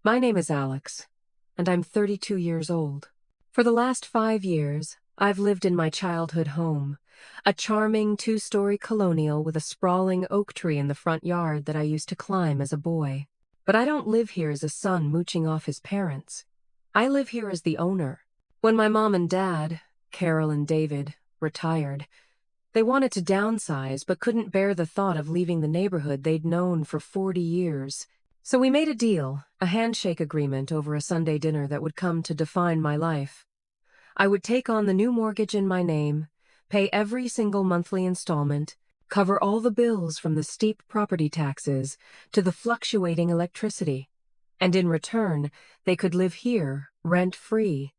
My name is Alex, and I'm 32 years old. For the last 5 years, I've lived in my childhood home, a charming two-story colonial with a sprawling oak tree in the front yard that I used to climb as a boy. But I don't live here as a son mooching off his parents. I live here as the owner. When my mom and dad, Carol and David, retired, they wanted to downsize but couldn't bear the thought of leaving the neighborhood they'd known for 40 years. So we made a deal, a handshake agreement over a Sunday dinner that would come to define my life. I would take on the new mortgage in my name, pay every single monthly installment, cover all the bills from the steep property taxes to the fluctuating electricity. And in return, they could live here, rent-free,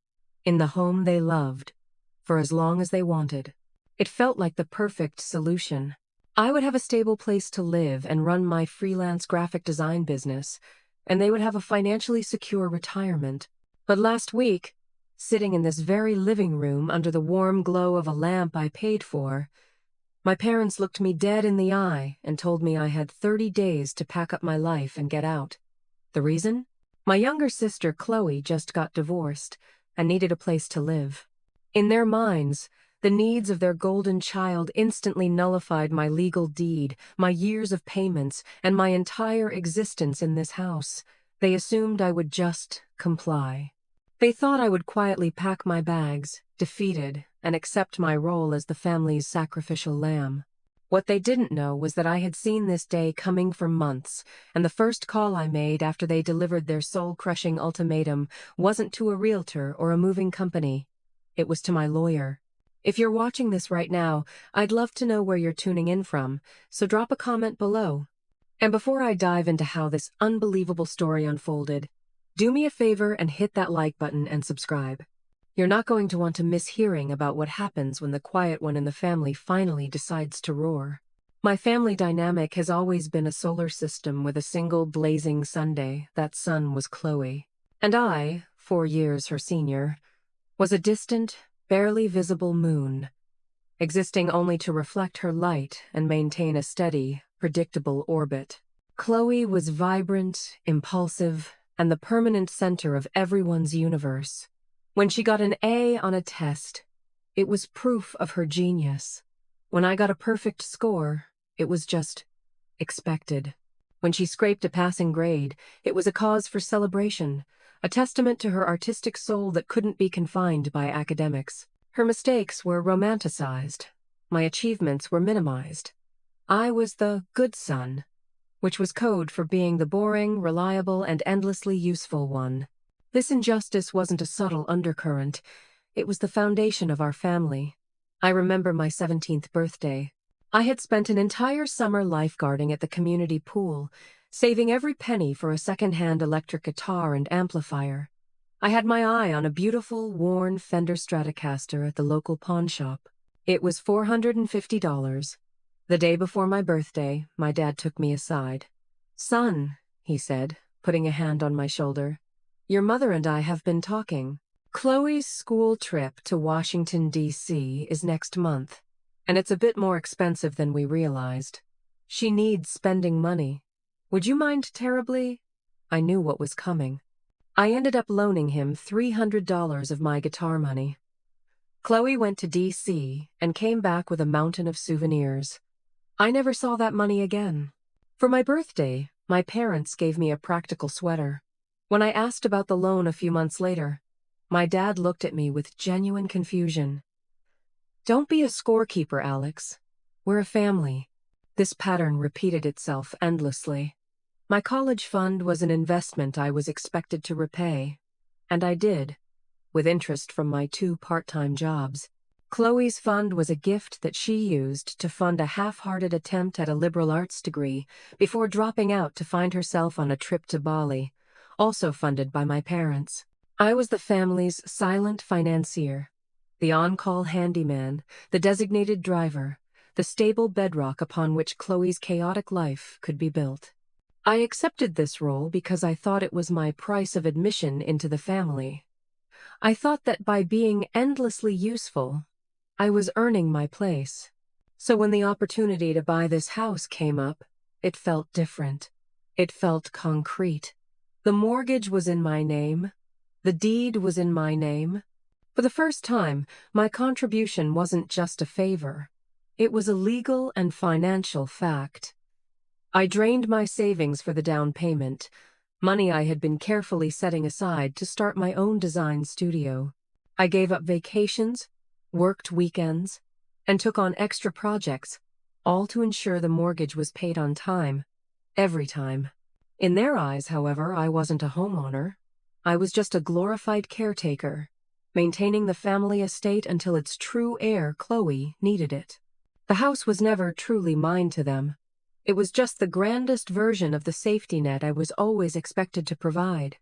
in the home they loved, for as long as they wanted. It felt like the perfect solution. I would have a stable place to live and run my freelance graphic design business, and they would have a financially secure retirement. But last week, sitting in this very living room under the warm glow of a lamp I paid for, my parents looked me dead in the eye and told me I had 30 days to pack up my life and get out. The reason? My younger sister, Chloe, just got divorced and needed a place to live. In their minds, the needs of their golden child instantly nullified my legal deed, my years of payments, and my entire existence in this house. They assumed I would just comply. They thought I would quietly pack my bags, defeated, and accept my role as the family's sacrificial lamb. What they didn't know was that I had seen this day coming for months, and the first call I made after they delivered their soul-crushing ultimatum wasn't to a realtor or a moving company. It was to my lawyer. If you're watching this right now, I'd love to know where you're tuning in from, so drop a comment below. And before I dive into how this unbelievable story unfolded, do me a favor and hit that like button and subscribe. You're not going to want to miss hearing about what happens when the quiet one in the family finally decides to roar. My family dynamic has always been a solar system with a single blazing Sunday. That sun was Chloe. And I, 4 years her senior, was a distant, barely visible moon, existing only to reflect her light and maintain a steady, predictable orbit. Chloe was vibrant, impulsive, and the permanent center of everyone's universe. When she got an A on a test, it was proof of her genius. When I got a perfect score, it was just expected. When she scraped a passing grade, it was a cause for celebration, a testament to her artistic soul that couldn't be confined by academics. Her mistakes were romanticized. My achievements were minimized. I was the good son, which was code for being the boring, reliable, and endlessly useful one. This injustice wasn't a subtle undercurrent. It was the foundation of our family. I remember my 17th birthday. I had spent an entire summer lifeguarding at the community pool, saving every penny for a second-hand electric guitar and amplifier. I had my eye on a beautiful, worn Fender Stratocaster at the local pawn shop. It was $450. The day before my birthday, my dad took me aside. "Son," he said, putting a hand on my shoulder, "your mother and I have been talking. Chloe's school trip to Washington, D.C. is next month, and it's a bit more expensive than we realized. She needs spending money. Would you mind terribly?" I knew what was coming. I ended up loaning him $300 of my guitar money. Chloe went to D.C. and came back with a mountain of souvenirs. I never saw that money again. For my birthday, my parents gave me a practical sweater. When I asked about the loan a few months later, my dad looked at me with genuine confusion. "Don't be a scorekeeper, Alex. We're a family." This pattern repeated itself endlessly. My college fund was an investment I was expected to repay, and I did, with interest from my 2 part-time jobs. Chloe's fund was a gift that she used to fund a half-hearted attempt at a liberal arts degree before dropping out to find herself on a trip to Bali, also funded by my parents. I was the family's silent financier, the on-call handyman, the designated driver, the stable bedrock upon which Chloe's chaotic life could be built. I accepted this role because I thought it was my price of admission into the family. I thought that by being endlessly useful, I was earning my place. So when the opportunity to buy this house came up, it felt different. It felt concrete. The mortgage was in my name. The deed was in my name. For the first time, my contribution wasn't just a favor. It was a legal and financial fact. I drained my savings for the down payment, money I had been carefully setting aside to start my own design studio. I gave up vacations, worked weekends, and took on extra projects, all to ensure the mortgage was paid on time, every time. In their eyes, however, I wasn't a homeowner. I was just a glorified caretaker, maintaining the family estate until its true heir, Chloe, needed it. The house was never truly mine to them. It was just the grandest version of the safety net I was always expected to provide.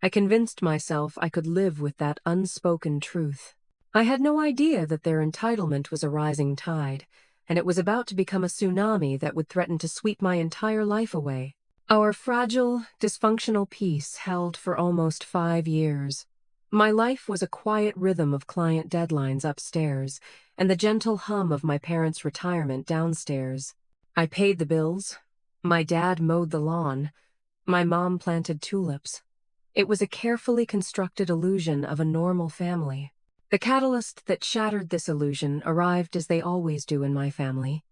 I convinced myself I could live with that unspoken truth. I had no idea that their entitlement was a rising tide, and it was about to become a tsunami that would threaten to sweep my entire life away. Our fragile, dysfunctional peace held for almost 5 years. My life was a quiet rhythm of client deadlines upstairs and the gentle hum of my parents' retirement downstairs. I paid the bills. My dad mowed the lawn. My mom planted tulips. It was a carefully constructed illusion of a normal family. The catalyst that shattered this illusion arrived as they always do in my family,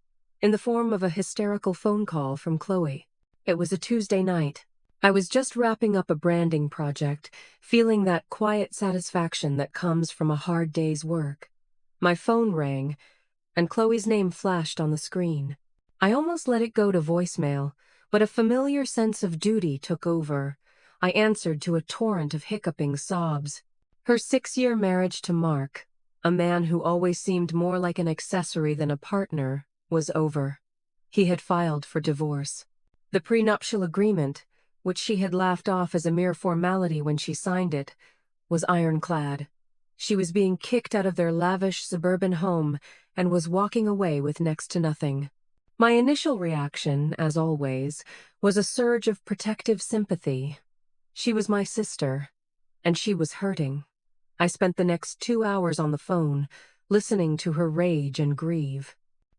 in the form of a hysterical phone call from Chloe. It was a Tuesday night. I was just wrapping up a branding project, feeling that quiet satisfaction that comes from a hard day's work. My phone rang, and Chloe's name flashed on the screen. I almost let it go to voicemail, but a familiar sense of duty took over. I answered to a torrent of hiccuping sobs. Her 6-year marriage to Mark, a man who always seemed more like an accessory than a partner, was over. He had filed for divorce. The prenuptial agreement, which she had laughed off as a mere formality when she signed it, was ironclad. She was being kicked out of their lavish suburban home and was walking away with next to nothing. My initial reaction, as always, was a surge of protective sympathy. She was my sister, and she was hurting. I spent the next 2 hours on the phone, listening to her rage and grieve.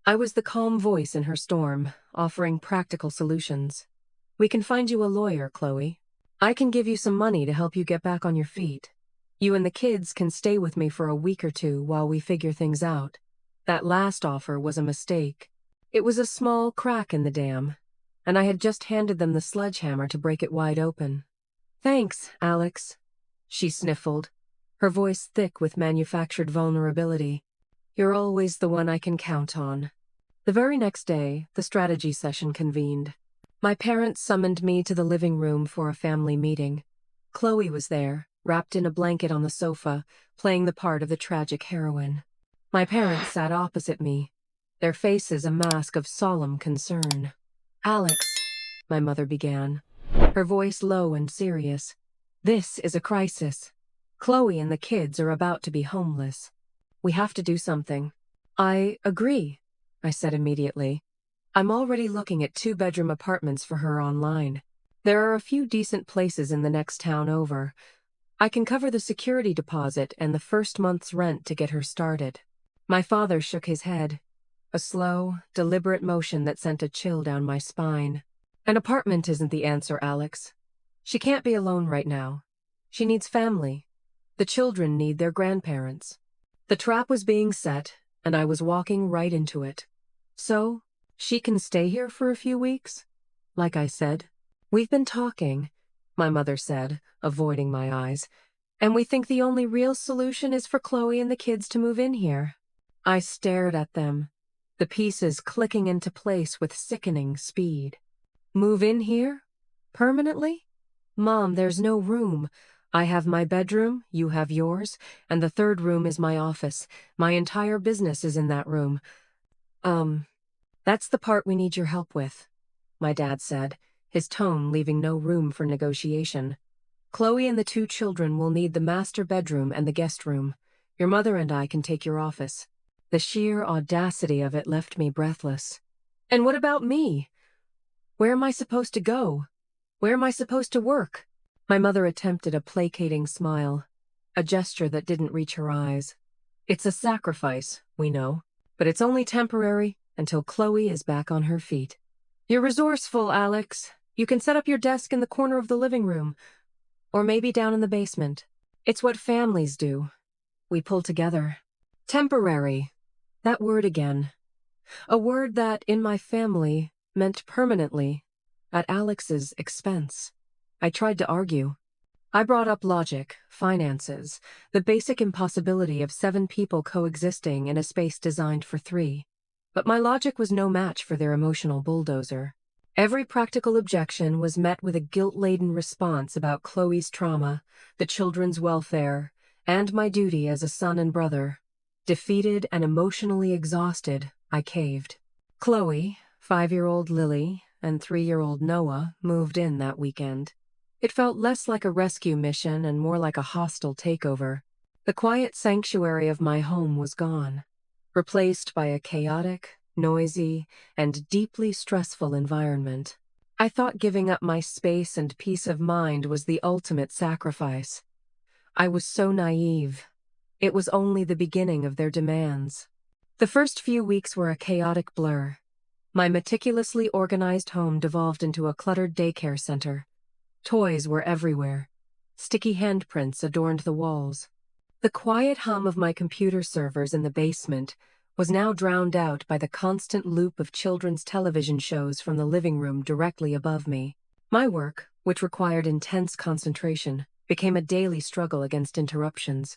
I was the calm voice in her storm, offering practical solutions. "We can find you a lawyer, Chloe. I can give you some money to help you get back on your feet. You and the kids can stay with me for a week or two while we figure things out." That last offer was a mistake. It was a small crack in the dam, and I had just handed them the sledgehammer to break it wide open. "Thanks, Alex," she sniffled, her voice thick with manufactured vulnerability. "You're always the one I can count on." The very next day, the strategy session convened. My parents summoned me to the living room for a family meeting. Chloe was there, wrapped in a blanket on the sofa, playing the part of the tragic heroine. My parents sat opposite me, their faces a mask of solemn concern. "Alex," my mother began, her voice low and serious, "this is a crisis. Chloe and the kids are about to be homeless. We have to do something." "I agree," I said immediately. "I'm already looking at 2-bedroom apartments for her online. There are a few decent places in the next town over. I can cover the security deposit and the first month's rent to get her started." My father shook his head, a slow, deliberate motion that sent a chill down my spine. "An apartment isn't the answer, Alex. She can't be alone right now. She needs family. The children need their grandparents." The trap was being set, and I was walking right into it. "So, she can stay here for a few weeks?" "Like I said, we've been talking," my mother said, avoiding my eyes, "and we think the only real solution is for Chloe and the kids to move in here." I stared at them, the pieces clicking into place with sickening speed. "Move in here? Permanently? Mom, there's no room. I have my bedroom, you have yours, and the third room is my office. My entire business is in that room. That's the part we need your help with," my dad said, his tone leaving no room for negotiation. "Chloe and the 2 children will need the master bedroom and the guest room. Your mother and I can take your office." The sheer audacity of it left me breathless. "And what about me? Where am I supposed to go? Where am I supposed to work?" My mother attempted a placating smile, a gesture that didn't reach her eyes. "It's a sacrifice, we know, but it's only temporary until Chloe is back on her feet." "You're resourceful, Alex. You can set up your desk in the corner of the living room. Or maybe down in the basement. It's what families do. We pull together. Temporary. That word again. A word that, in my family, meant permanently, at Alex's expense. I tried to argue. I brought up logic, finances, the basic impossibility of 7 people coexisting in a space designed for 3. But my logic was no match for their emotional bulldozer. Every practical objection was met with a guilt-laden response about Chloe's trauma, the children's welfare, and my duty as a son and brother. Defeated and emotionally exhausted, I caved. Chloe, 5-year-old Lily, and 3-year-old Noah moved in that weekend. It felt less like a rescue mission and more like a hostile takeover. The quiet sanctuary of my home was gone, replaced by a chaotic, noisy, and deeply stressful environment. I thought giving up my space and peace of mind was the ultimate sacrifice. I was so naive. It was only the beginning of their demands. The first few weeks were a chaotic blur. My meticulously organized home devolved into a cluttered daycare center. Toys were everywhere. Sticky handprints adorned the walls. The quiet hum of my computer servers in the basement was now drowned out by the constant loop of children's television shows from the living room directly above me. My work, which required intense concentration, became a daily struggle against interruptions.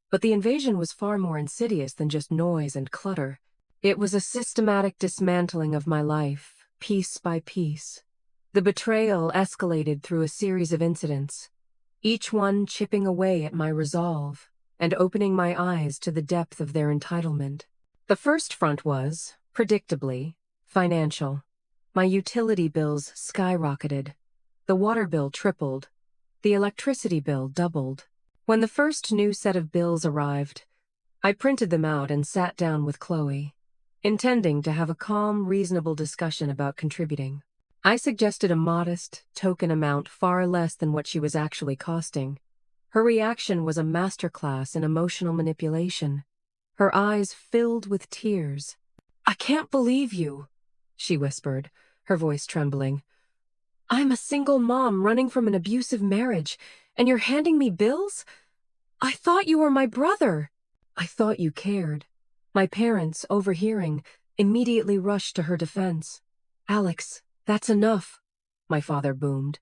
But the invasion was far more insidious than just noise and clutter. It was a systematic dismantling of my life, piece by piece. The betrayal escalated through a series of incidents, each one chipping away at my resolve and opening my eyes to the depth of their entitlement. The first front was, predictably, financial. My utility bills skyrocketed. The water bill tripled. The electricity bill doubled. When the first new set of bills arrived, I printed them out and sat down with Chloe, intending to have a calm, reasonable discussion about contributing. I suggested a modest, token amount far less than what she was actually costing. Her reaction was a masterclass in emotional manipulation. Her eyes filled with tears. "I can't believe you," she whispered, her voice trembling. "I'm a single mom running from an abusive marriage, and you're handing me bills? I thought you were my brother. I thought you cared." My parents, overhearing, immediately rushed to her defense. "Alex, that's enough," my father boomed.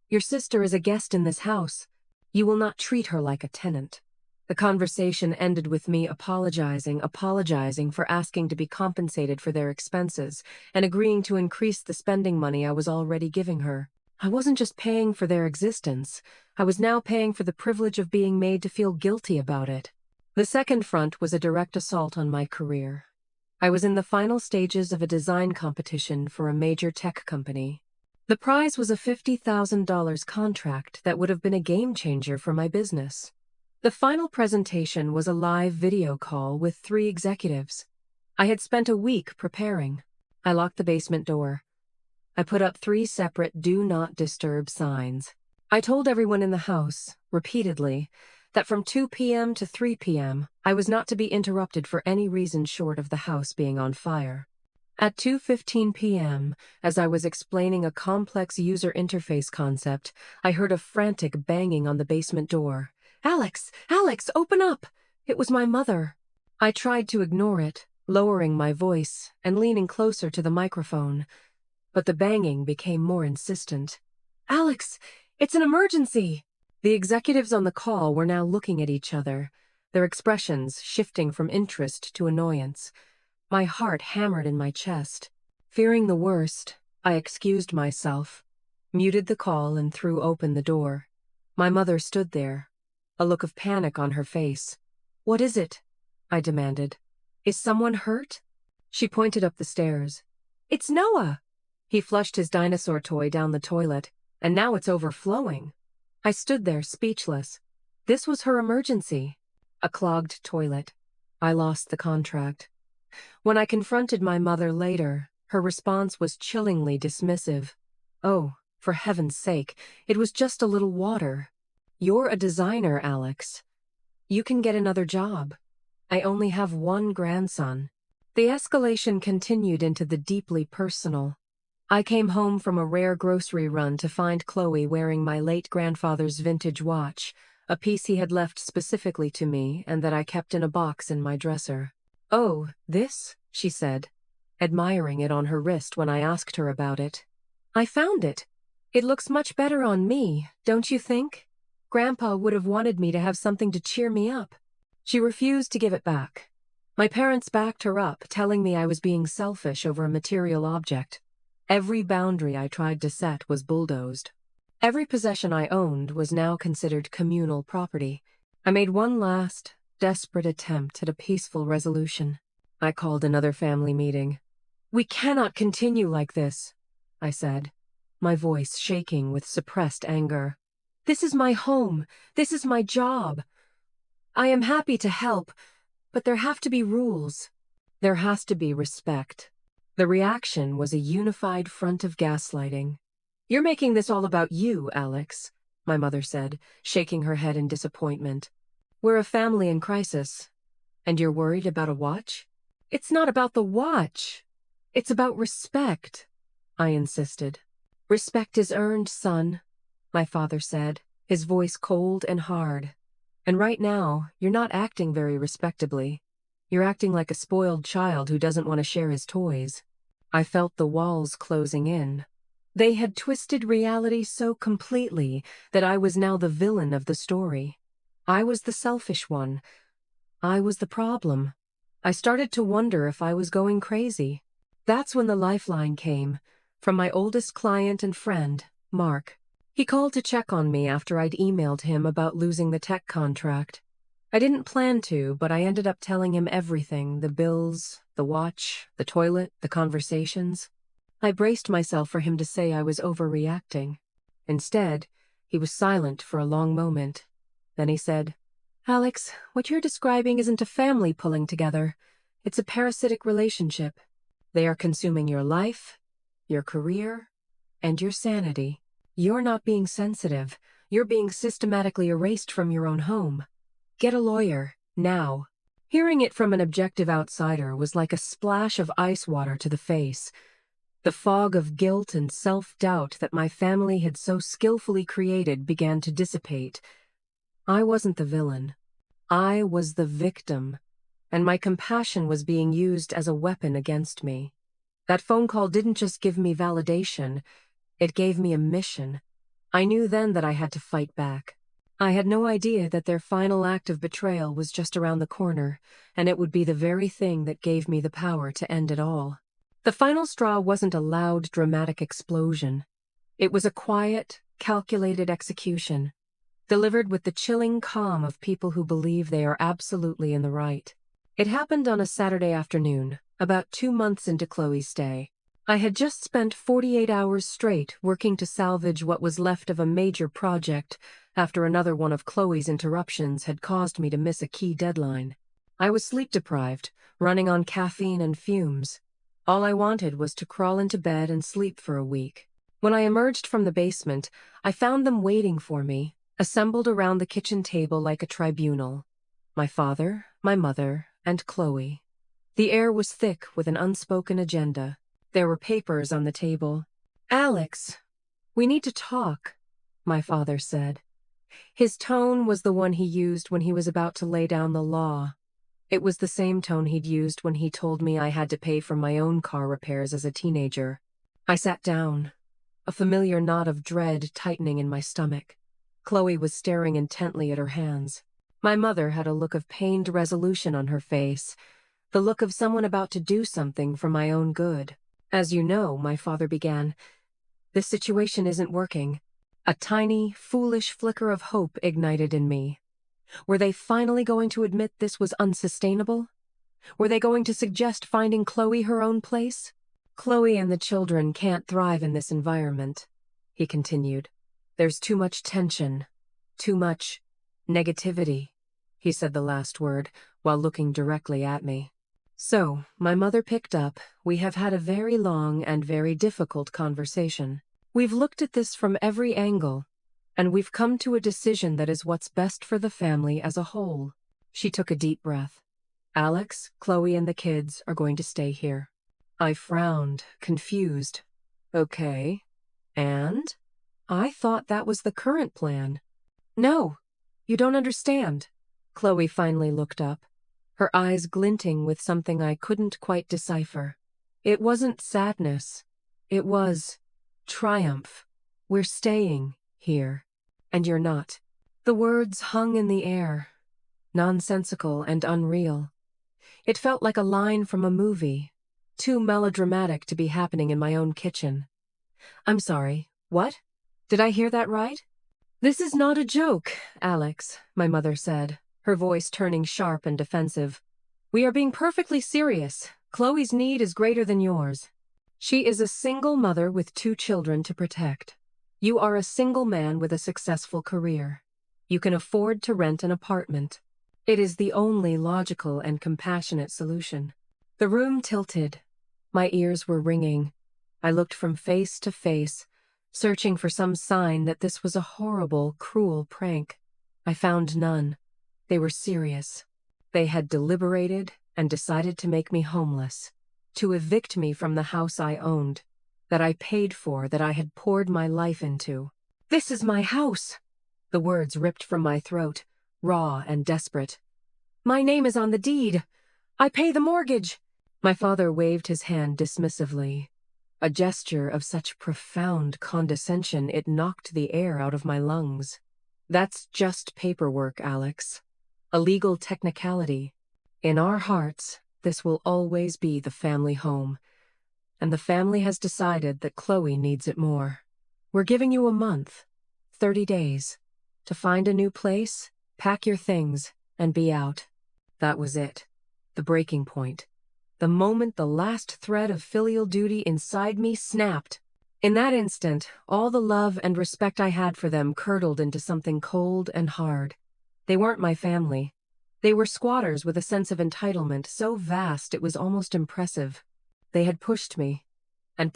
"Your sister is a guest in this house. You will not treat her like a tenant." The conversation ended with me apologizing for asking to be compensated for their expenses and agreeing to increase the spending money I was already giving her. I wasn't just paying for their existence. I was now paying for the privilege of being made to feel guilty about it. The second front was a direct assault on my career. I was in the final stages of a design competition for a major tech company. The prize was a $50,000 contract that would have been a game changer for my business. The final presentation was a live video call with 3 executives. I had spent a week preparing. I locked the basement door. I put up 3 separate "Do Not Disturb" signs. I told everyone in the house, repeatedly, that from 2 p.m. to 3 p.m., I was not to be interrupted for any reason short of the house being on fire. At 2:15 p.m., as I was explaining a complex user interface concept, I heard a frantic banging on the basement door. "Alex! Alex, open up!" It was my mother. I tried to ignore it, lowering my voice and leaning closer to the microphone. But the banging became more insistent. "Alex, it's an emergency!" The executives on the call were now looking at each other, their expressions shifting from interest to annoyance. My heart hammered in my chest. Fearing the worst, I excused myself, muted the call, and threw open the door. My mother stood there, a look of panic on her face. "What is it?" I demanded. "Is someone hurt?" She pointed up the stairs. "It's Noah!" He flushed his dinosaur toy down the toilet, and now it's overflowing. I stood there, speechless. This was her emergency. A clogged toilet. I lost the contract. When I confronted my mother later, her response was chillingly dismissive. "Oh, for heaven's sake, it was just a little water. You're a designer, Alex. You can get another job. I only have 1 grandson." The escalation continued into the deeply personal. I came home from a rare grocery run to find Chloe wearing my late grandfather's vintage watch, a piece he had left specifically to me and that I kept in a box in my dresser. "Oh, this?" she said, admiring it on her wrist when I asked her about it. "I found it. It looks much better on me, don't you think? Grandpa would have wanted me to have something to cheer me up." She refused to give it back. My parents backed her up, telling me I was being selfish over a material object. Every boundary I tried to set was bulldozed. Every possession I owned was now considered communal property. I made one last, desperate attempt at a peaceful resolution. I called another family meeting. "We cannot continue like this," I said, my voice shaking with suppressed anger. "This is my home. This is my job. I am happy to help, but there have to be rules. There has to be respect." The reaction was a unified front of gaslighting. "You're making this all about you, Alex," my mother said, shaking her head in disappointment. "We're a family in crisis. And you're worried about a watch?" "It's not about the watch. It's about respect," I insisted. "Respect is earned, son," my father said, his voice cold and hard. "And right now, you're not acting very respectably. You're acting like a spoiled child who doesn't want to share his toys." I felt the walls closing in. They had twisted reality so completely that I was now the villain of the story. I was the selfish one. I was the problem. I started to wonder if I was going crazy. That's when the lifeline came, from my oldest client and friend, Mark. He called to check on me after I'd emailed him about losing the tech contract. I didn't plan to, but I ended up telling him everything: the bills, the watch, the toilet, the conversations. I braced myself for him to say I was overreacting. Instead, he was silent for a long moment. Then he said, "Alex, what you're describing isn't a family pulling together. It's a parasitic relationship. They are consuming your life, your career, and your sanity. You're not being sensitive. You're being systematically erased from your own home. Get a lawyer, now." Hearing it from an objective outsider was like a splash of ice water to the face. The fog of guilt and self-doubt that my family had so skillfully created began to dissipate. I wasn't the villain. I was the victim, and my compassion was being used as a weapon against me. That phone call didn't just give me validation, it gave me a mission. I knew then that I had to fight back. I had no idea that their final act of betrayal was just around the corner, and it would be the very thing that gave me the power to end it all. The final straw wasn't a loud, dramatic explosion. It was a quiet, calculated execution, delivered with the chilling calm of people who believe they are absolutely in the right. It happened on a Saturday afternoon, about 2 months into Chloe's stay. I had just spent 48 hours straight working to salvage what was left of a major project after another one of Chloe's interruptions had caused me to miss a key deadline. I was sleep-deprived, running on caffeine and fumes. All I wanted was to crawl into bed and sleep for a week. When I emerged from the basement, I found them waiting for me, assembled around the kitchen table like a tribunal. My father, my mother, and Chloe. The air was thick with an unspoken agenda. There were papers on the table. "Alex, we need to talk," my father said. His tone was the one he used when he was about to lay down the law. It was the same tone he'd used when he told me I had to pay for my own car repairs as a teenager. I sat down, a familiar knot of dread tightening in my stomach. Chloe was staring intently at her hands. My mother had a look of pained resolution on her face, the look of someone about to do something for my own good. "As you know," my father began, "this situation isn't working." A tiny, foolish flicker of hope ignited in me. Were they finally going to admit this was unsustainable? Were they going to suggest finding Chloe her own place? "Chloe and the children can't thrive in this environment," he continued. "There's too much tension, too much negativity." He said the last word while looking directly at me. "So," my mother picked up, "we have had a very long and very difficult conversation. We've looked at this from every angle, and we've come to a decision that is what's best for the family as a whole." She took a deep breath. "Alex, Chloe, and the kids are going to stay here." I frowned, confused. Okay. And? I thought that was the current plan. No, you don't understand. Chloe finally looked up, her eyes glinting with something I couldn't quite decipher. It wasn't sadness. It was triumph. We're staying here, and you're not. The words hung in the air, nonsensical and unreal. It felt like a line from a movie, too melodramatic to be happening in my own kitchen. I'm sorry, what? Did I hear that right? This is not a joke, Alex, my mother said, her voice turning sharp and defensive. We are being perfectly serious. Chloe's need is greater than yours. She is a single mother with 2 children to protect. You are a single man with a successful career. You can afford to rent an apartment. It is the only logical and compassionate solution. The room tilted. My ears were ringing. I looked from face to face, searching for some sign that this was a horrible, cruel prank. I found none. They were serious. They had deliberated and decided to make me homeless, to evict me from the house I owned, that I paid for, that I had poured my life into. This is my house! The words ripped from my throat, raw and desperate. My name is on the deed. I pay the mortgage. My father waved his hand dismissively, a gesture of such profound condescension it knocked the air out of my lungs. That's just paperwork, Alex. A legal technicality. In our hearts, this will always be the family home, and the family has decided that Chloe needs it more. We're giving you a month, 30 days, to find a new place, pack your things, and be out. That was it. The breaking point. The moment the last thread of filial duty inside me snapped. In that instant, all the love and respect I had for them curdled into something cold and hard. They weren't my family. They were squatters with a sense of entitlement so vast it was almost impressive. They had pushed me, and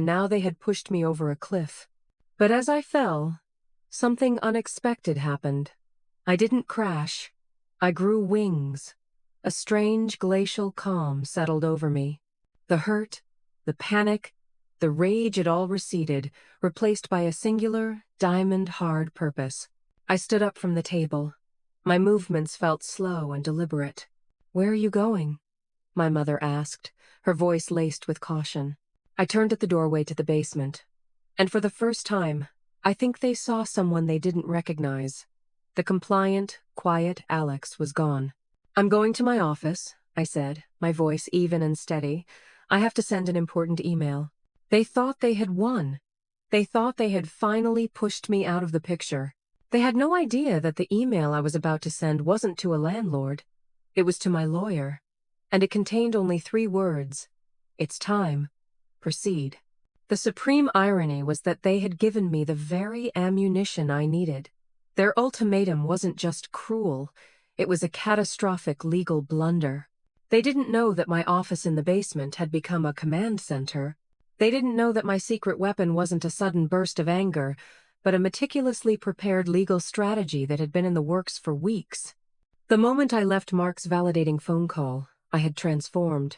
now they had pushed me over a cliff. But as I fell, something unexpected happened. I didn't crash. I grew wings. A strange glacial calm settled over me. The hurt, the panic, the rage had all receded, replaced by a singular, diamond-hard purpose. I stood up from the table. My movements felt slow and deliberate. Where are you going? My mother asked, her voice laced with caution. I turned at the doorway to the basement. And for the first time, I think they saw someone they didn't recognize. The compliant, quiet Alex was gone. I'm going to my office, I said, my voice even and steady. I have to send an important email. They thought they had won. They thought they had finally pushed me out of the picture. They had no idea that the email I was about to send wasn't to a landlord. It was to my lawyer. And it contained only 3 words. It's time. Proceed. The supreme irony was that they had given me the very ammunition I needed. Their ultimatum wasn't just cruel. It was a catastrophic legal blunder. They didn't know that my office in the basement had become a command center. They didn't know that my secret weapon wasn't a sudden burst of anger, but a meticulously prepared legal strategy that had been in the works for weeks. The moment I left Mark's validating phone call, I had transformed.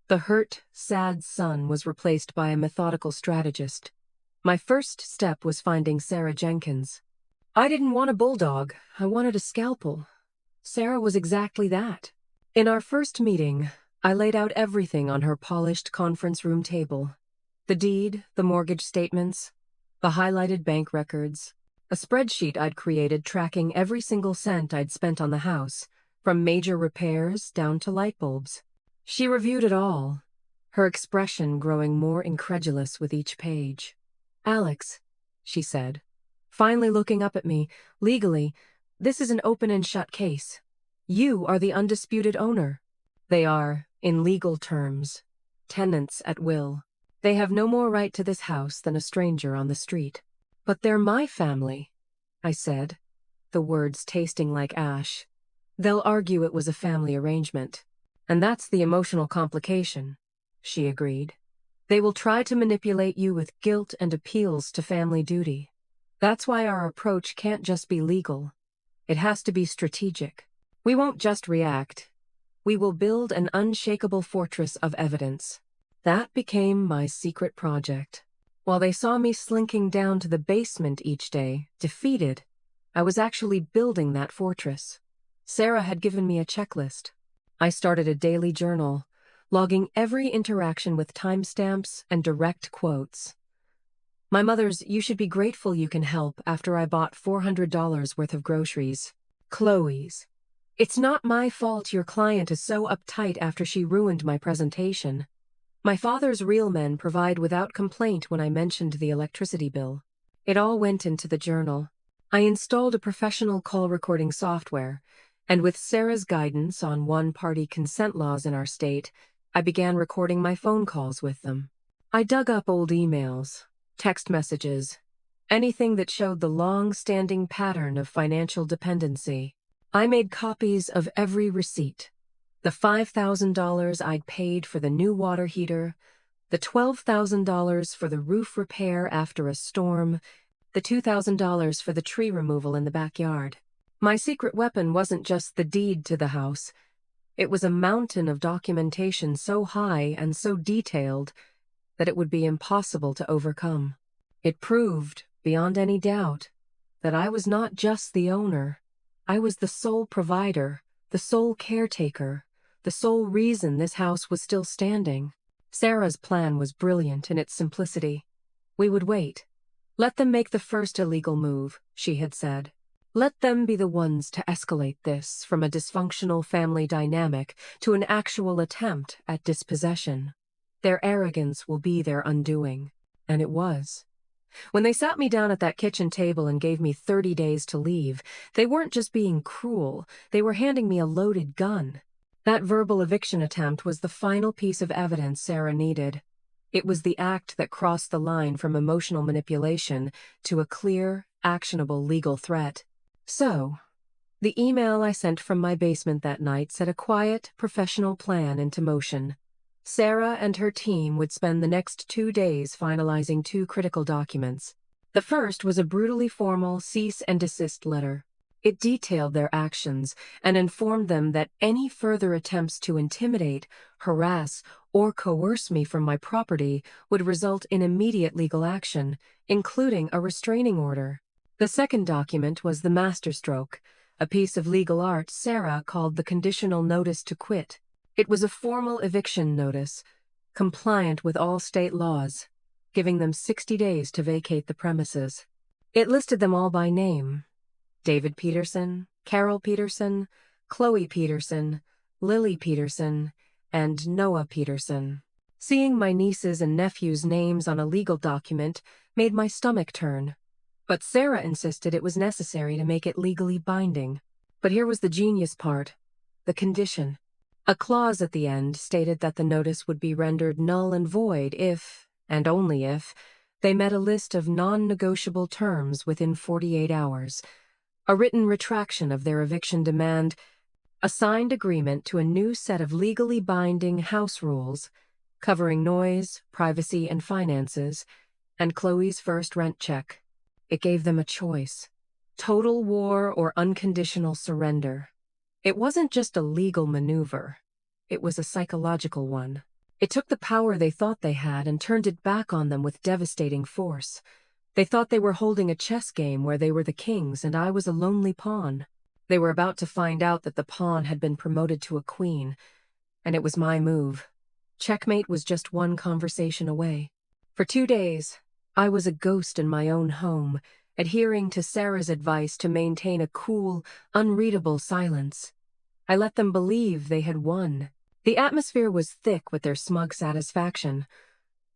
The hurt, sad son was replaced by a methodical strategist. My first step was finding Sarah Jenkins. I didn't want a bulldog, I wanted a scalpel. Sarah was exactly that. In our first meeting, I laid out everything on her polished conference room table. The deed, the mortgage statements, the highlighted bank records, a spreadsheet I'd created tracking every single cent I'd spent on the house, from major repairs down to light bulbs. She reviewed it all, her expression growing more incredulous with each page. Alex, she said, finally looking up at me, legally, this is an open and shut case. You are the undisputed owner. They are, in legal terms, tenants at will. They have no more right to this house than a stranger on the street. But they're my family, I said, the words tasting like ash. They'll argue it was a family arrangement. And that's the emotional complication, she agreed. They will try to manipulate you with guilt and appeals to family duty. That's why our approach can't just be legal. It has to be strategic. We won't just react. We will build an unshakable fortress of evidence. That became my secret project. While they saw me slinking down to the basement each day, defeated, I was actually building that fortress. Sarah had given me a checklist. I started a daily journal, logging every interaction with timestamps and direct quotes. My mother's "you should be grateful you can help" after I bought $400 worth of groceries. Chloe's "it's not my fault your client is so uptight after she ruined my presentation." My father's "real men provide without complaint" when I mentioned the electricity bill. It all went into the journal. I installed a professional call recording software, and with Sarah's guidance on one-party consent laws in our state, I began recording my phone calls with them. I dug up old emails, text messages, anything that showed the long-standing pattern of financial dependency. I made copies of every receipt. The $5,000 I'd paid for the new water heater, the $12,000 for the roof repair after a storm, the $2,000 for the tree removal in the backyard. My secret weapon wasn't just the deed to the house. It was a mountain of documentation so high and so detailed that it would be impossible to overcome. It proved, beyond any doubt, that I was not just the owner. I was the sole provider, the sole caretaker, the sole reason this house was still standing. Sarah's plan was brilliant in its simplicity. We would wait. Let them make the first illegal move, she had said. Let them be the ones to escalate this from a dysfunctional family dynamic to an actual attempt at dispossession. Their arrogance will be their undoing. And it was. When they sat me down at that kitchen table and gave me 30 days to leave, they weren't just being cruel, they were handing me a loaded gun. That verbal eviction attempt was the final piece of evidence Sarah needed. It was the act that crossed the line from emotional manipulation to a clear, actionable legal threat. So, the email I sent from my basement that night set a quiet, professional plan into motion. Sarah and her team would spend the next 2 days finalizing 2 critical documents. The first was a brutally formal cease and desist letter. It detailed their actions and informed them that any further attempts to intimidate, harass, or coerce me from my property would result in immediate legal action, including a restraining order. The second document was the masterstroke, a piece of legal art Sarah called the conditional notice to quit. It was a formal eviction notice, compliant with all state laws, giving them 60 days to vacate the premises. It listed them all by name: David Peterson, Carol Peterson, Chloe Peterson, Lily Peterson, and Noah Peterson. Seeing my nieces' and nephews' names on a legal document made my stomach turn. But Sarah insisted it was necessary to make it legally binding. But here was the genius part: the condition. A clause at the end stated that the notice would be rendered null and void if, and only if, they met a list of non-negotiable terms within 48 hours, a written retraction of their eviction demand, a signed agreement to a new set of legally binding house rules covering noise, privacy, and finances, and Chloe's first rent check. It gave them a choice: total war or unconditional surrender. It wasn't just a legal maneuver. It was a psychological one. It took the power they thought they had and turned it back on them with devastating force. They thought they were holding a chess game where they were the kings and I was a lonely pawn. They were about to find out that the pawn had been promoted to a queen, and it was my move. Checkmate was just one conversation away. For 2 days, I was a ghost in my own home, adhering to Sarah's advice to maintain a cool, unreadable silence. I let them believe they had won. The atmosphere was thick with their smug satisfaction.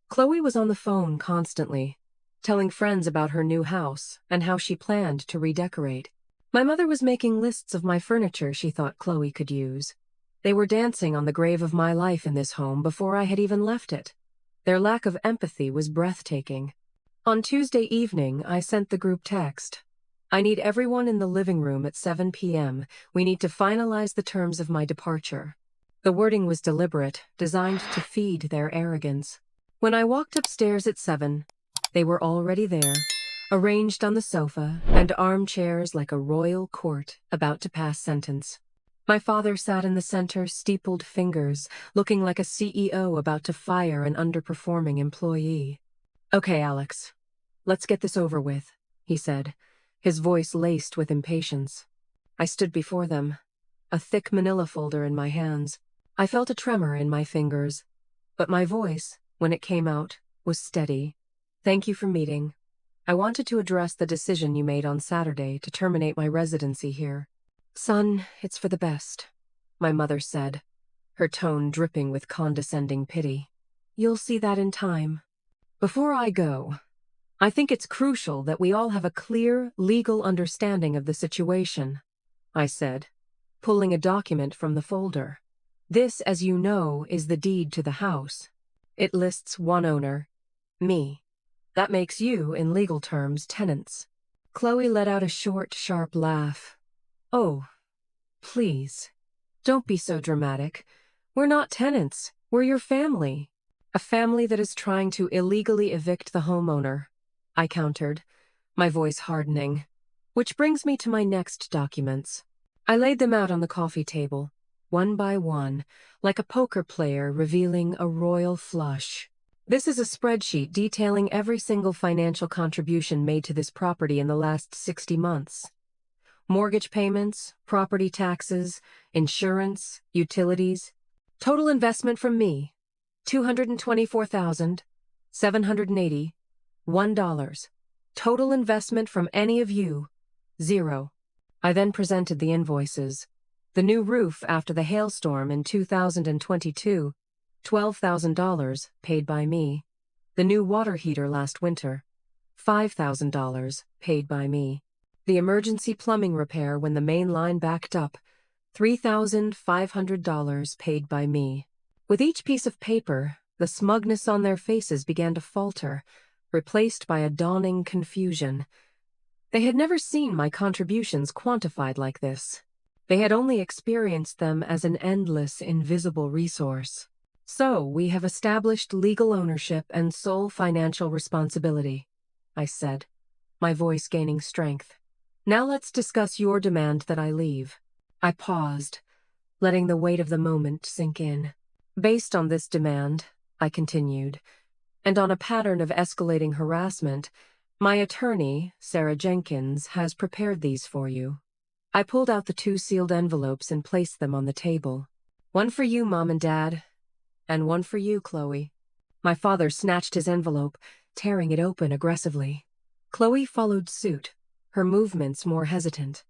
Chloe was on the phone constantly, telling friends about her new house and how she planned to redecorate. My mother was making lists of my furniture she thought Chloe could use. They were dancing on the grave of my life in this home before I had even left it. Their lack of empathy was breathtaking. On Tuesday evening, I sent the group text: "I need everyone in the living room at 7 p.m. We need to finalize the terms of my departure." The wording was deliberate, designed to feed their arrogance. When I walked upstairs at 7, they were already there, arranged on the sofa and armchairs like a royal court about to pass sentence. My father sat in the center, steepled fingers, looking like a CEO about to fire an underperforming employee. "Okay, Alex, let's get this over with," he said, his voice laced with impatience. I stood before them, a thick manila folder in my hands. I felt a tremor in my fingers, but my voice, when it came out, was steady. "Thank you for meeting. I wanted to address the decision you made on Saturday to terminate my residency here." "Son, it's for the best," my mother said, her tone dripping with condescending pity. "You'll see that in time. Before I go, I think it's crucial that we all have a clear, legal understanding of the situation," I said, pulling a document from the folder. "This, as you know, is the deed to the house. It lists one owner, me. That makes you, in legal terms, tenants." Chloe let out a short, sharp laugh. "Oh, please, don't be so dramatic. We're not tenants. We're your family. A family that is trying to illegally evict the homeowner," I countered, my voice hardening. "Which brings me to my next documents." I laid them out on the coffee table, one by one, like a poker player revealing a royal flush. "This is a spreadsheet detailing every single financial contribution made to this property in the last 60 months. Mortgage payments, property taxes, insurance, utilities. Total investment from me, $224,781. Total investment from any of you, 0. I then presented the invoices. The new roof after the hailstorm in 2022, $12,000 paid by me. The new water heater last winter, $5,000 paid by me. The emergency plumbing repair when the main line backed up, $3,500 paid by me. With each piece of paper, the smugness on their faces began to falter, replaced by a dawning confusion. They had never seen my contributions quantified like this. They had only experienced them as an endless, invisible resource. "So, we have established legal ownership and sole financial responsibility," I said, my voice gaining strength. "Now let's discuss your demand that I leave." I paused, letting the weight of the moment sink in. "Based on this demand," I continued, "and on a pattern of escalating harassment, my attorney, Sarah Jenkins, has prepared these for you." I pulled out the 2 sealed envelopes and placed them on the table. "One for you, Mom and Dad, and one for you, Chloe." My father snatched his envelope, tearing it open aggressively. Chloe followed suit, her movements more hesitant.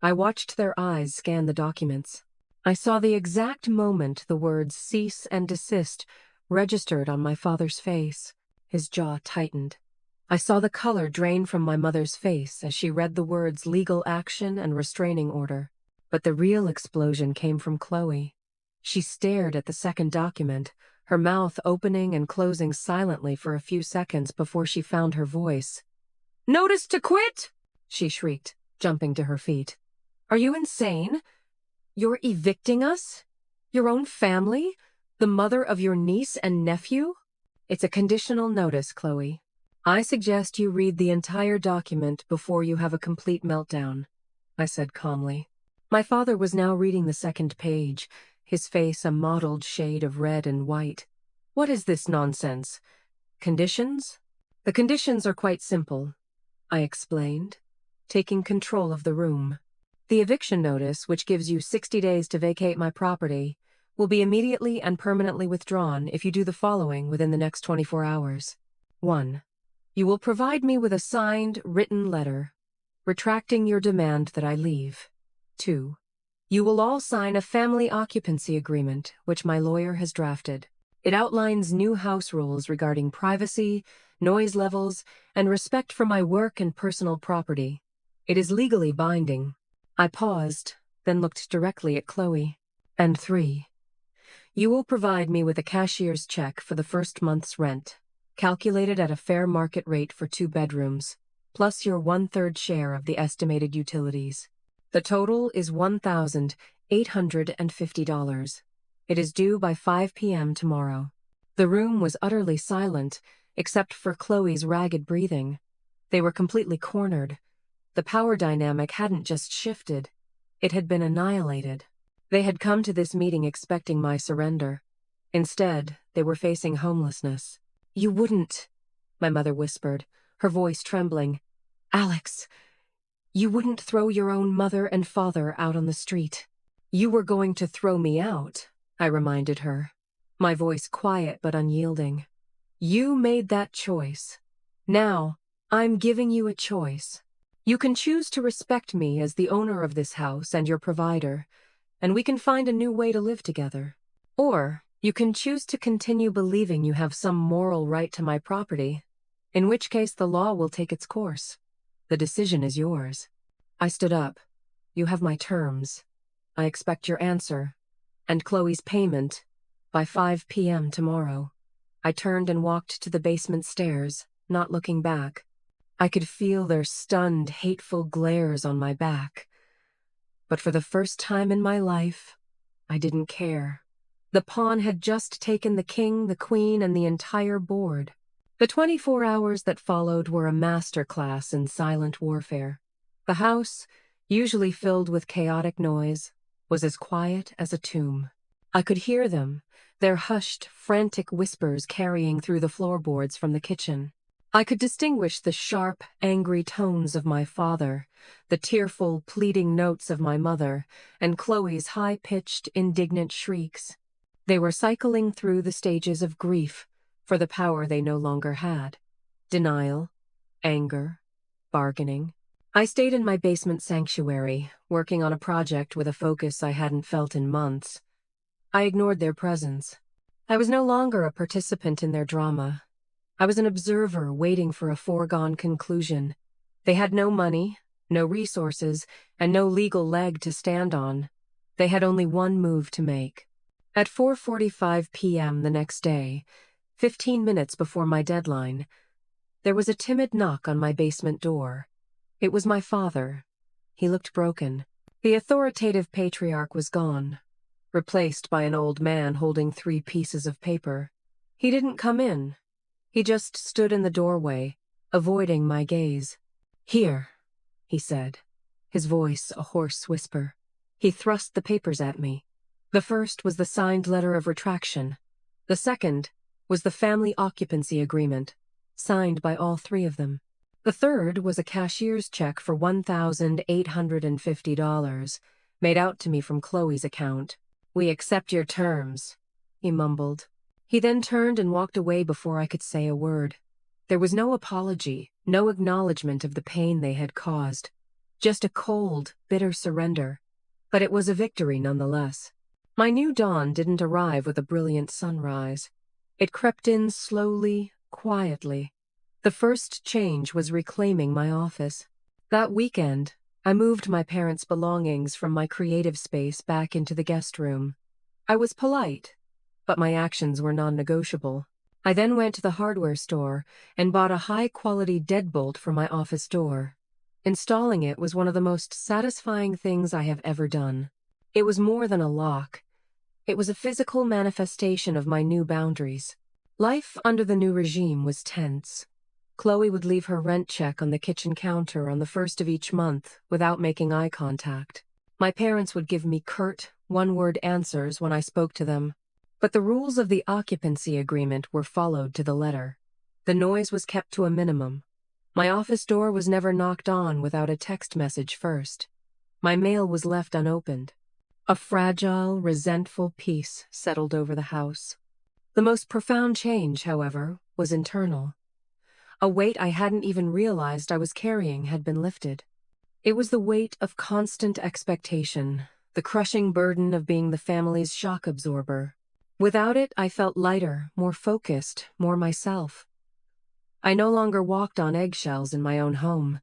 I watched their eyes scan the documents. I saw the exact moment the words "cease and desist" registered on my father's face. His jaw tightened. I saw the color drain from my mother's face as she read the words "legal action" and "restraining order." But the real explosion came from Chloe. She stared at the second document, her mouth opening and closing silently for a few seconds before she found her voice. "Notice to quit!" she shrieked, jumping to her feet. "Are you insane? You're evicting us? Your own family? The mother of your niece and nephew?" "It's a conditional notice, Chloe. I suggest you read the entire document before you have a complete meltdown," I said calmly. My father was now reading the second page, his face a mottled shade of red and white. "What is this nonsense? Conditions?" "The conditions are quite simple," I explained, taking control of the room. "The eviction notice, which gives you 60 days to vacate my property, will be immediately and permanently withdrawn if you do the following within the next 24 hours. 1. You will provide me with a signed, written letter, retracting your demand that I leave. 2. You will all sign a family occupancy agreement, which my lawyer has drafted. It outlines new house rules regarding privacy, noise levels, and respect for my work and personal property. It is legally binding." I paused, then looked directly at Chloe. "And 3. You will provide me with a cashier's check for the first month's rent, calculated at a fair market rate for 2 bedrooms, plus your 1/3 share of the estimated utilities. The total is $1,850. It is due by 5 p.m. tomorrow." The room was utterly silent, except for Chloe's ragged breathing. They were completely cornered. The power dynamic hadn't just shifted, it had been annihilated. They had come to this meeting expecting my surrender. Instead, they were facing homelessness. "You wouldn't," my mother whispered, her voice trembling. "Alex, you wouldn't throw your own mother and father out on the street." "You were going to throw me out," I reminded her, my voice quiet but unyielding. "You made that choice. Now, I'm giving you a choice. You can choose to respect me as the owner of this house and your provider, and we can find a new way to live together. Or you can choose to continue believing you have some moral right to my property, in which case the law will take its course. The decision is yours." I stood up. "You have my terms. I expect your answer. And Chloe's payment by 5 p.m. tomorrow." I turned and walked to the basement stairs, not looking back. I could feel their stunned, hateful glares on my back. But for the first time in my life, I didn't care. The pawn had just taken the king, the queen, and the entire board. The 24 hours that followed were a masterclass in silent warfare. The house, usually filled with chaotic noise, was as quiet as a tomb. I could hear them, their hushed, frantic whispers carrying through the floorboards from the kitchen. I could distinguish the sharp, angry tones of my father, the tearful, pleading notes of my mother, and Chloe's high-pitched, indignant shrieks. They were cycling through the stages of grief for the power they no longer had. Denial, anger, bargaining. I stayed in my basement sanctuary, working on a project with a focus I hadn't felt in months. I ignored their presence. I was no longer a participant in their drama. I was an observer waiting for a foregone conclusion. They had no money, no resources, and no legal leg to stand on. They had only one move to make. At 4:45 p.m. the next day, 15 minutes before my deadline, there was a timid knock on my basement door. It was my father. He looked broken. The authoritative patriarch was gone, replaced by an old man holding 3 pieces of paper. He didn't come in. He just stood in the doorway, avoiding my gaze. "Here," he said, his voice a hoarse whisper. He thrust the papers at me. The first was the signed letter of retraction. The second was the family occupancy agreement, signed by all 3 of them. The third was a cashier's check for $1,850, made out to me from Chloe's account. "We accept your terms," he mumbled. He then turned and walked away before I could say a word. There was no apology, no acknowledgement of the pain they had caused. Just a cold, bitter surrender. But it was a victory nonetheless. My new dawn didn't arrive with a brilliant sunrise. It crept in slowly, quietly. The first change was reclaiming my office. That weekend, I moved my parents' belongings from my creative space back into the guest room. I was polite, but my actions were non-negotiable. I then went to the hardware store and bought a high-quality deadbolt for my office door. Installing it was one of the most satisfying things I have ever done. It was more than a lock. It was a physical manifestation of my new boundaries. Life under the new regime was tense. Chloe would leave her rent check on the kitchen counter on the first of each month without making eye contact. My parents would give me curt, one-word answers when I spoke to them. But the rules of the occupancy agreement were followed to the letter. The noise was kept to a minimum. My office door was never knocked on without a text message first. My mail was left unopened. A fragile, resentful peace settled over the house. The most profound change, however, was internal. A weight I hadn't even realized I was carrying had been lifted. It was the weight of constant expectation, the crushing burden of being the family's shock absorber. Without it, I felt lighter, more focused, more myself. I no longer walked on eggshells in my own home.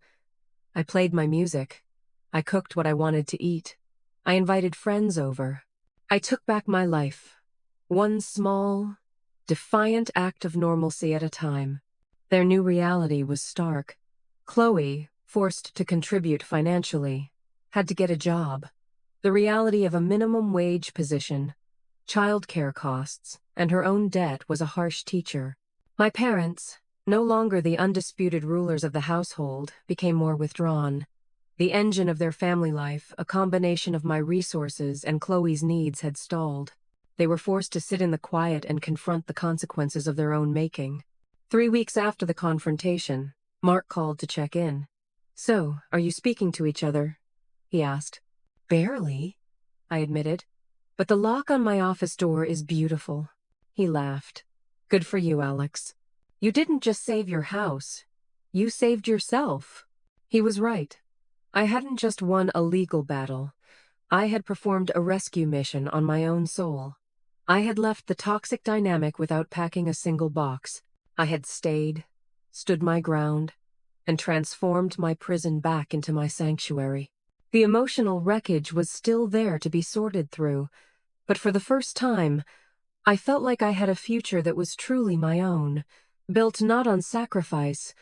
I played my music. I cooked what I wanted to eat. I invited friends over. I took back my life, one small, defiant act of normalcy at a time. Their new reality was stark. Chloe, forced to contribute financially, had to get a job. The reality of a minimum wage position, childcare costs, and her own debt was a harsh teacher. My parents, no longer the undisputed rulers of the household, became more withdrawn. The engine of their family life, a combination of my resources and Chloe's needs, had stalled. They were forced to sit in the quiet and confront the consequences of their own making. 3 weeks after the confrontation, Mark called to check in. "So, are you speaking to each other?" he asked. "Barely," I admitted. "But the lock on my office door is beautiful." He laughed. "Good for you, Alex. You didn't just save your house. You saved yourself." He was right. I hadn't just won a legal battle. I had performed a rescue mission on my own soul. I had left the toxic dynamic without packing a single box. I had stayed, stood my ground, and transformed my prison back into my sanctuary. The emotional wreckage was still there to be sorted through, but for the first time, I felt like I had a future that was truly my own, built not on sacrifice,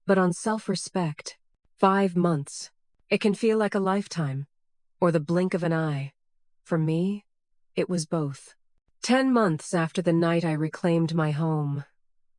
but on self-respect. 5 months. It can feel like a lifetime, or the blink of an eye. For me, it was both. 10 months after the night I reclaimed my home,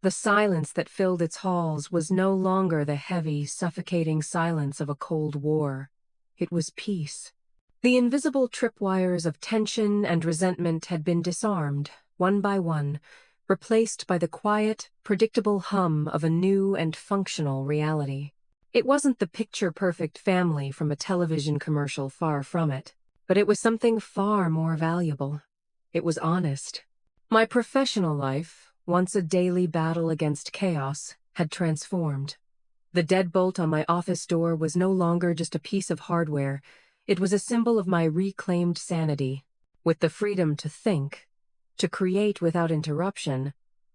the silence that filled its halls was no longer the heavy, suffocating silence of a Cold War. It was peace. The invisible tripwires of tension and resentment had been disarmed, one by one, replaced by the quiet, predictable hum of a new and functional reality. It wasn't the picture-perfect family from a television commercial, far from it, but it was something far more valuable. It was honest. My professional life, once a daily battle against chaos, had transformed. The deadbolt on my office door was no longer just a piece of hardware. It was a symbol of my reclaimed sanity. With the freedom to think, to create without interruption,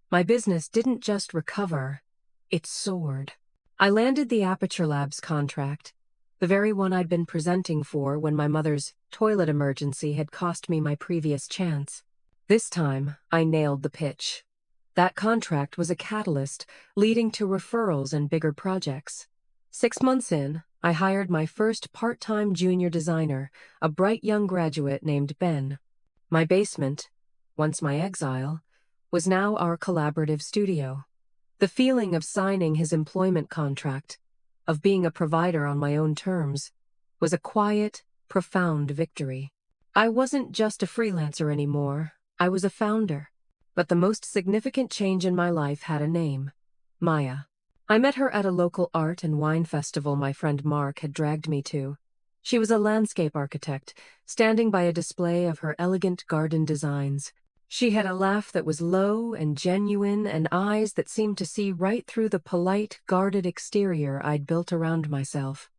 my business didn't just recover, it soared. I landed the Aperture Labs contract, the very one I'd been presenting for when my mother's toilet emergency had cost me my previous chance. This time, I nailed the pitch. That contract was a catalyst, leading to referrals and bigger projects. 6 months in, I hired my first part-time junior designer, a bright young graduate named Ben. My basement, once my exile, was now our collaborative studio. The feeling of signing his employment contract, of being a provider on my own terms, was a quiet, profound victory. I wasn't just a freelancer anymore, I was a founder. But the most significant change in my life had a name: Maya. I met her at a local art and wine festival my friend Mark had dragged me to. She was a landscape architect, standing by a display of her elegant garden designs. She had a laugh that was low and genuine, and eyes that seemed to see right through the polite, guarded exterior I'd built around myself.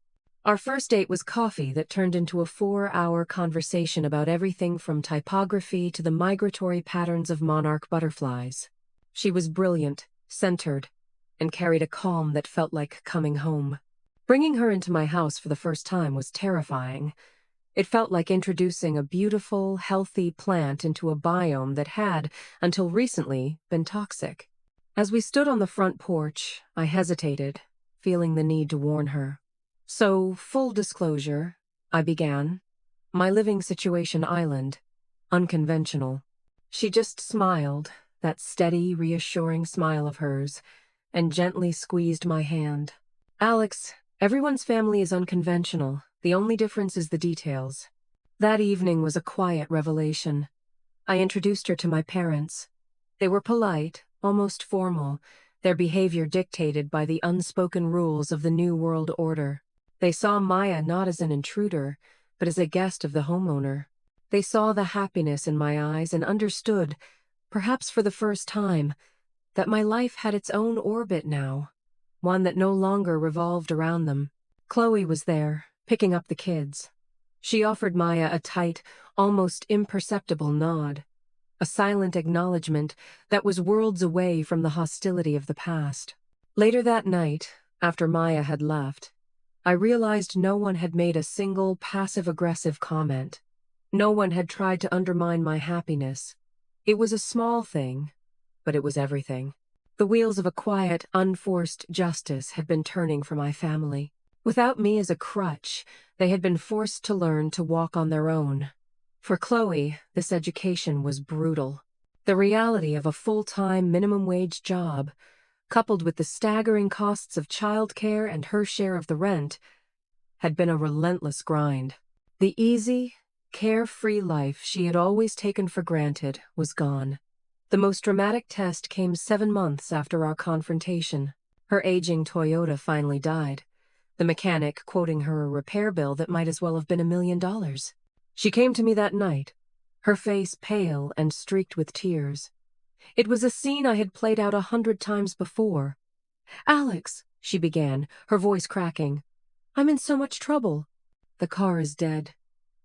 Our first date was coffee that turned into a 4-hour conversation about everything from typography to the migratory patterns of monarch butterflies. She was brilliant, centered, and carried a calm that felt like coming home. Bringing her into my house for the first time was terrifying. It felt like introducing a beautiful, healthy plant into a biome that had, until recently, been toxic. As we stood on the front porch, I hesitated, feeling the need to warn her. "So, full disclosure," I began. "My living situation island. Unconventional." She just smiled, that steady, reassuring smile of hers, and gently squeezed my hand. "Alex, everyone's family is unconventional. The only difference is the details." That evening was a quiet revelation. I introduced her to my parents. They were polite, almost formal, their behavior dictated by the unspoken rules of the New World Order. They saw Maya not as an intruder, but as a guest of the homeowner. They saw the happiness in my eyes and understood, perhaps for the first time, that my life had its own orbit now, one that no longer revolved around them. Chloe was there, picking up the kids. She offered Maya a tight, almost imperceptible nod, a silent acknowledgement that was worlds away from the hostility of the past. Later that night, after Maya had left, I realized no one had made a single passive-aggressive comment. No one had tried to undermine my happiness. It was a small thing, but it was everything. The wheels of a quiet, unforced justice had been turning for my family. Without me as a crutch, they had been forced to learn to walk on their own. For Chloe, this education was brutal. The reality of a full-time minimum-wage job, coupled with the staggering costs of childcare and her share of the rent, had been a relentless grind. The easy, carefree life she had always taken for granted was gone. The most dramatic test came 7 months after our confrontation. Her aging Toyota finally died, the mechanic quoting her a repair bill that might as well have been $1 million. She came to me that night, her face pale and streaked with tears. It was a scene I had played out 100 times before. "Alex," she began, her voice cracking, "I'm in so much trouble. The car is dead.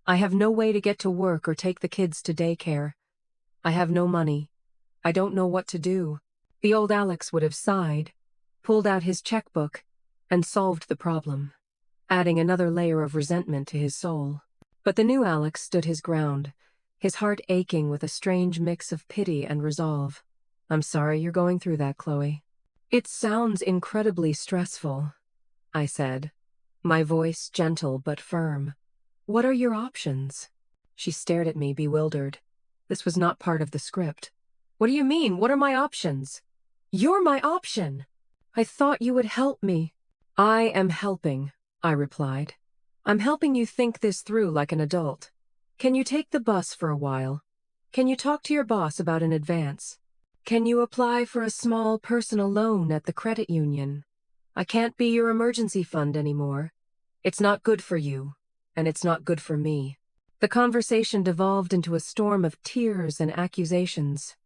I have no way to get to work or take the kids to daycare. I have no money. I don't know what to do." The old Alex would have sighed, pulled out his checkbook, and solved the problem, adding another layer of resentment to his soul. But the new Alex stood his ground, his heart aching with a strange mix of pity and resolve. "I'm sorry you're going through that, Chloe." "It sounds incredibly stressful," I said, my voice gentle but firm. "What are your options?" She stared at me, bewildered. This was not part of the script. "What do you mean? What are my options?" "You're my option. I thought you would help me." "I am helping," I replied. "I'm helping you think this through like an adult. Can you take the bus for a while? Can you talk to your boss about an advance? Can you apply for a small personal loan at the credit union? I can't be your emergency fund anymore. It's not good for you, and it's not good for me." The conversation devolved into a storm of tears and accusations.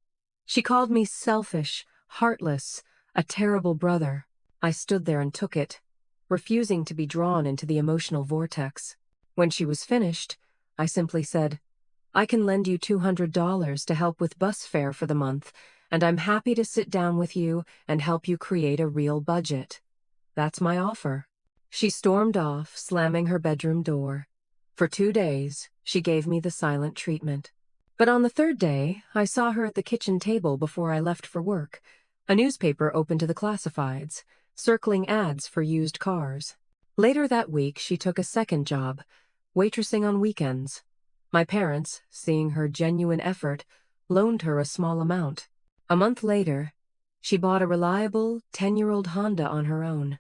She called me selfish, heartless, a terrible brother. I stood there and took it, refusing to be drawn into the emotional vortex. When she was finished, I simply said, "I can lend you $200 to help with bus fare for the month, and I'm happy to sit down with you and help you create a real budget. That's my offer." She stormed off, slamming her bedroom door. For 2 days, she gave me the silent treatment. But on the 3rd day, I saw her at the kitchen table before I left for work, a newspaper open to the classifieds, circling ads for used cars. Later that week, she took a second job, waitressing on weekends. My parents, seeing her genuine effort, loaned her a small amount. A month later, she bought a reliable 10-year-old Honda on her own.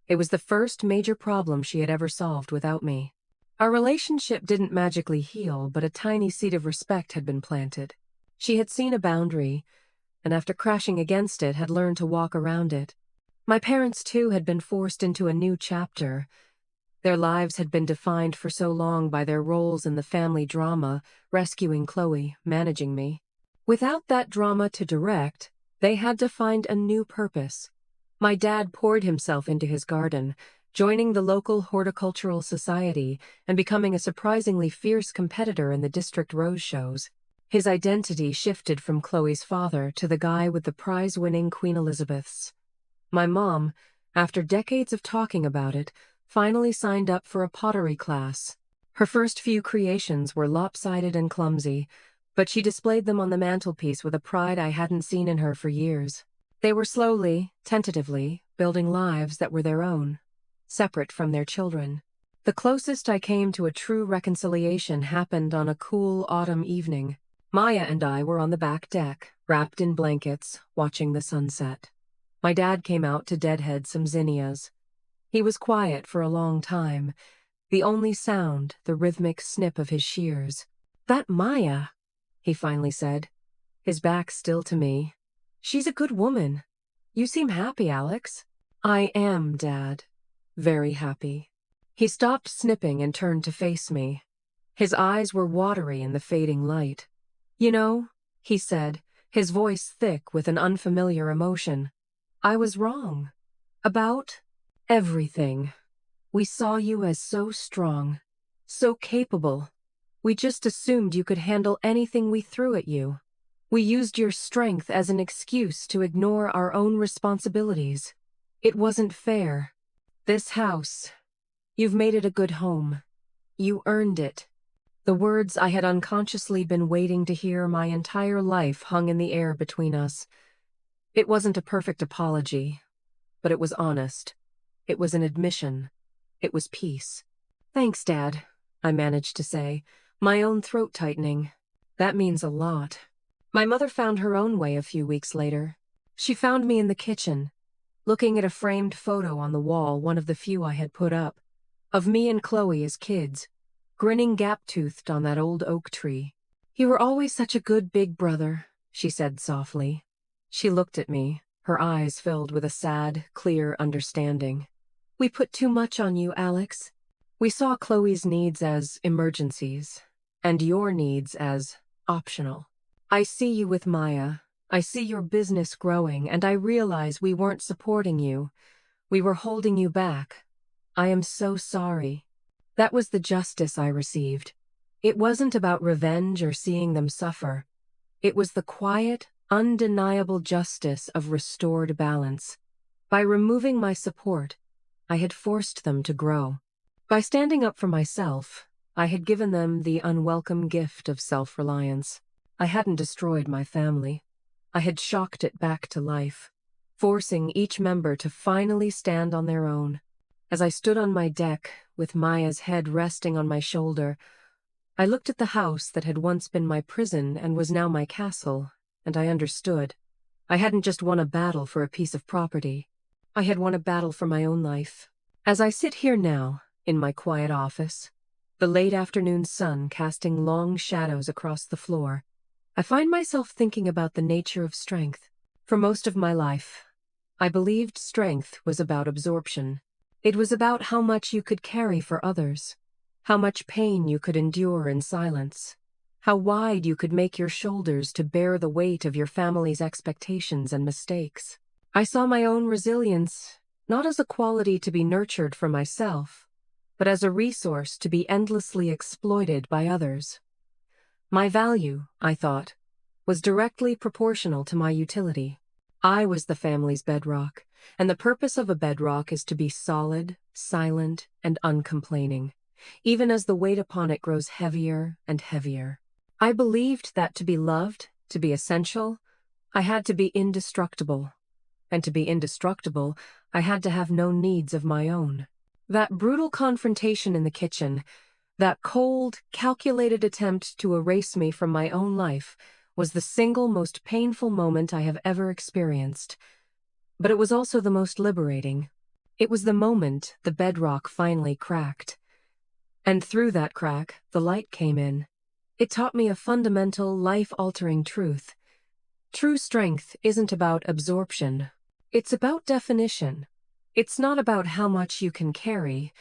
It was the first major problem she had ever solved without me. Our relationship didn't magically heal, but a tiny seed of respect had been planted. She had seen a boundary, and after crashing against it, had learned to walk around it. My parents, too, had been forced into a new chapter. Their lives had been defined for so long by their roles in the family drama, rescuing Chloe, managing me. Without that drama to direct, they had to find a new purpose. My dad poured himself into his garden, joining the local horticultural society and becoming a surprisingly fierce competitor in the district rose shows. His identity shifted from Chloe's father to the guy with the prize-winning Queen Elizabeths. My mom, after decades of talking about it, finally signed up for a pottery class. Her first few creations were lopsided and clumsy, but she displayed them on the mantelpiece with a pride I hadn't seen in her for years. They were slowly, tentatively, building lives that were their own, separate from their children. The closest I came to a true reconciliation happened on a cool autumn evening. Maya and I were on the back deck, wrapped in blankets, watching the sunset. My dad came out to deadhead some zinnias. He was quiet for a long time, the only sound the rhythmic snip of his shears. "That Maya," he finally said, his back still to me. "She's a good woman. You seem happy, Alex." "I am, Dad. Very happy." He stopped snipping and turned to face me. His eyes were watery in the fading light. "You know," he said, his voice thick with an unfamiliar emotion, "I was wrong. About everything. We saw you as so strong, so capable. We just assumed you could handle anything we threw at you. We used your strength as an excuse to ignore our own responsibilities. It wasn't fair. This house, you've made it a good home. You earned it." The words I had unconsciously been waiting to hear my entire life hung in the air between us. It wasn't a perfect apology, but it was honest. It was an admission. It was peace. "Thanks, Dad," I managed to say, my own throat tightening. "That means a lot." My mother found her own way a few weeks later. She found me in the kitchen, looking at a framed photo on the wall, one of the few I had put up. of me and Chloe as kids, grinning gap-toothed on that old oak tree. "You were always such a good big brother," she said softly. She looked at me, her eyes filled with a sad, clear understanding. "We put too much on you, Alex. We saw Chloe's needs as emergencies, and your needs as optional. I see you with Maya. I see your business growing, and I realize we weren't supporting you. We were holding you back. I am so sorry." That was the justice I received. It wasn't about revenge or seeing them suffer. It was the quiet, undeniable justice of restored balance. By removing my support, I had forced them to grow. By standing up for myself, I had given them the unwelcome gift of self-reliance. I hadn't destroyed my family. I had shocked it back to life, forcing each member to finally stand on their own. As I stood on my deck, with Maya's head resting on my shoulder, I looked at the house that had once been my prison and was now my castle, and I understood. I hadn't just won a battle for a piece of property. I had won a battle for my own life. As I sit here now, in my quiet office, the late afternoon sun casting long shadows across the floor, I find myself thinking about the nature of strength. For most of my life, I believed strength was about absorption. It was about how much you could carry for others, how much pain you could endure in silence, how wide you could make your shoulders to bear the weight of your family's expectations and mistakes. I saw my own resilience not as a quality to be nurtured for myself, but as a resource to be endlessly exploited by others. My value, I thought, was directly proportional to my utility. I was the family's bedrock, and the purpose of a bedrock is to be solid, silent, and uncomplaining, even as the weight upon it grows heavier and heavier. I believed that to be loved, to be essential, I had to be indestructible. And to be indestructible, I had to have no needs of my own. That brutal confrontation in the kitchen, that cold, calculated attempt to erase me from my own life, was the single most painful moment I have ever experienced. But it was also the most liberating. It was the moment the bedrock finally cracked. And through that crack, the light came in. It taught me a fundamental, life-altering truth. True strength isn't about absorption. It's about definition. It's not about how much you can carry.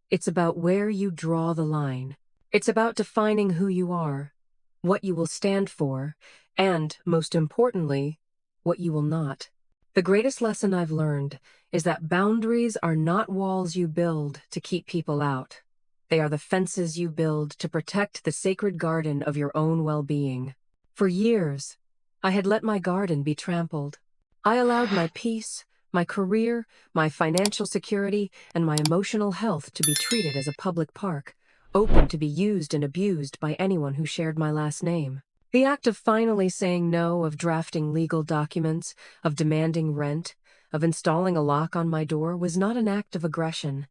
It's about where you draw the line. It's about defining who you are, what you will stand for, and, most importantly, what you will not. The greatest lesson I've learned is that boundaries are not walls you build to keep people out. They are the fences you build to protect the sacred garden of your own well-being. For years, I had let my garden be trampled. I allowed my peace, my career, my financial security, and my emotional health to be treated as a public park, open to be used and abused by anyone who shared my last name. The act of finally saying no, of drafting legal documents, of demanding rent, of installing a lock on my door was not an act of aggression.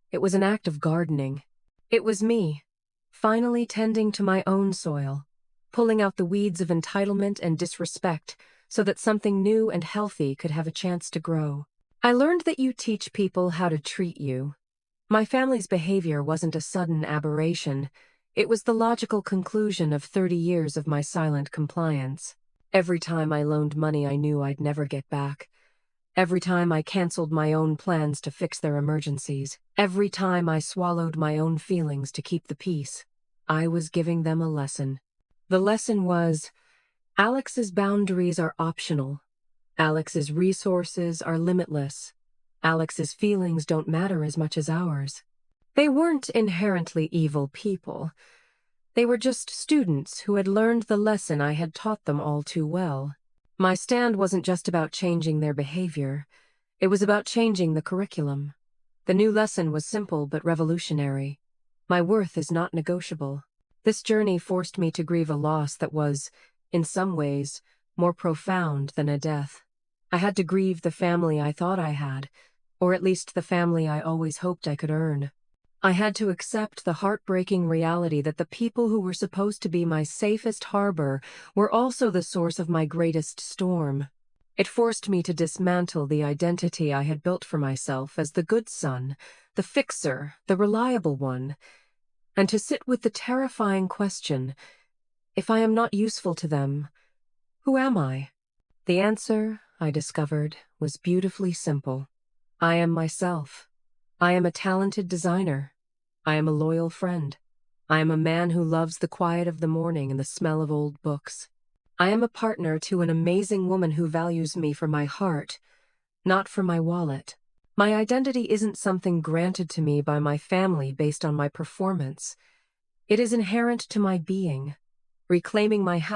It was an act of gardening. It was me, finally tending to my own soil, pulling out the weeds of entitlement and disrespect so that something new and healthy could have a chance to grow. I learned that you teach people how to treat you. My family's behavior wasn't a sudden aberration. It was the logical conclusion of 30 years of my silent compliance. Every time I loaned money I knew I'd never get back. Every time I canceled my own plans to fix their emergencies. Every time I swallowed my own feelings to keep the peace. I was giving them a lesson. The lesson was, Alex's boundaries are optional. Alex's resources are limitless. Alex's feelings don't matter as much as ours. They weren't inherently evil people. They were just students who had learned the lesson I had taught them all too well. My stand wasn't just about changing their behavior. It was about changing the curriculum. The new lesson was simple but revolutionary. My worth is not negotiable. This journey forced me to grieve a loss that was, in some ways, more profound than a death. I had to grieve the family I thought I had, or at least the family I always hoped I could earn. I had to accept the heartbreaking reality that the people who were supposed to be my safest harbor were also the source of my greatest storm. It forced me to dismantle the identity I had built for myself as the good son, the fixer, the reliable one, and to sit with the terrifying question, if I am not useful to them, who am I? The answer, I discovered, was beautifully simple. I am myself. I am a talented designer. I am a loyal friend. I am a man who loves the quiet of the morning and the smell of old books. I am a partner to an amazing woman who values me for my heart, not for my wallet. My identity isn't something granted to me by my family based on my performance. It is inherent to my being. Reclaiming my